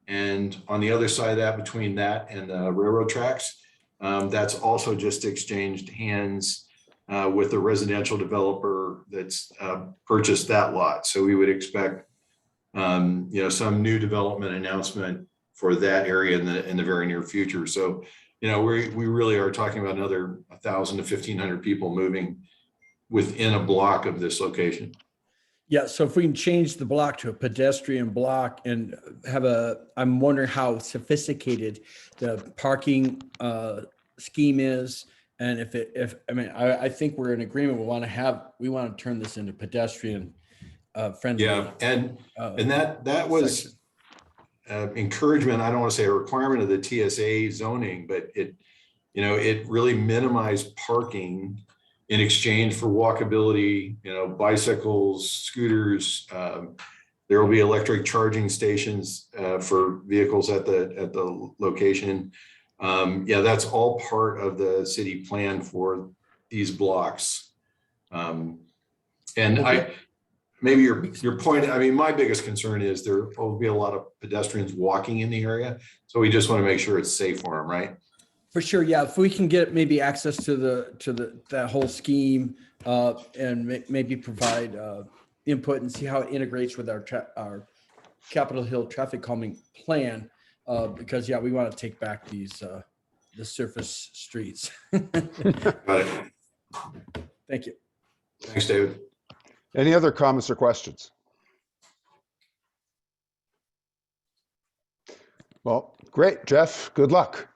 And on the other side of that, between that and the railroad tracks, that's also just exchanged hands with the residential developer that's purchased that lot. So we would expect some new development announcement for that area in the very near future. So, we really are talking about another 1,000 to 1,500 people moving within a block of this location. Yeah, so if we can change the block to a pedestrian block and I'm wondering how sophisticated the parking scheme is. And I think we're in agreement. We want to turn this into pedestrian friendly. Yeah, and that was encouragement. I don't want to say a requirement of the TSA zoning, but it really minimized parking in exchange for walkability, bicycles, scooters. There will be electric charging stations for vehicles at the location. That's all part of the city plan for these blocks. Maybe your point, my biggest concern is there will be a lot of pedestrians walking in the area. So we just want to make sure it's safe for them, right? For sure, yeah. If we can get maybe access to that whole scheme and maybe provide input and see how it integrates with our Capitol Hill traffic calming plan, because yeah, we want to take back these the surface streets. Got it. Thank you. Thanks, David. Any other comments or questions? Well, great, Jeff. Good luck.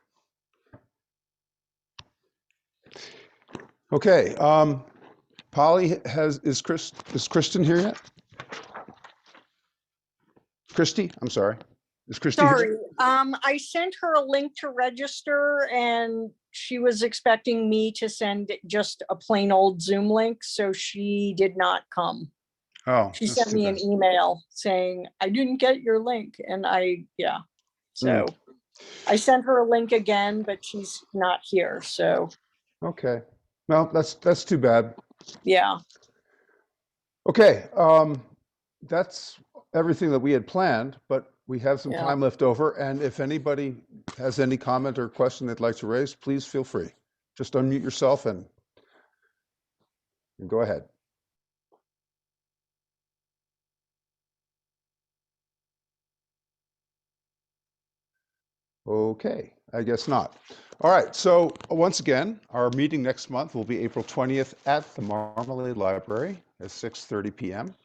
Okay, Polly is Kristen here yet? Kristy, I'm sorry. Is Kristy Sorry, here? I sent her a link to register and she was expecting me to send just a plain old Zoom link, so she did not come. Oh, She that's sent too me an bad. email saying, I didn't get your link, and so I sent her a link again, but she's not here, so Okay, well, that's too bad. yeah. Okay, that's everything that we had planned, but we have some Yeah. time left over. And if anybody has any comment or question they'd like to raise, please feel free. Just unmute yourself and go ahead. Okay, I guess not. All right, so once again, our meeting next month will be April 20th at the Marmalade Library at 6:30 p.m.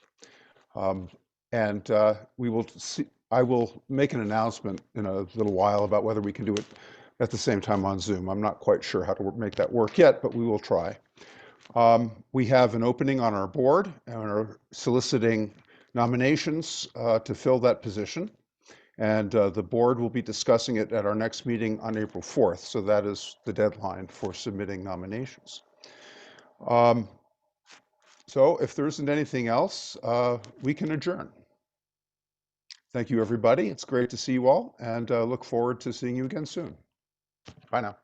And we will see. I will make an announcement in a little while about whether we can do it at the same time on Zoom. I'm not quite sure how to make that work yet, but we will try. We have an opening on our board and are soliciting nominations to fill that position. And the board will be discussing it at our next meeting on April 4th. So that is the deadline for submitting nominations. So if there isn't anything else, we can adjourn. Thank you, everybody. It's great to see you all, and look forward to seeing you again soon. Bye now.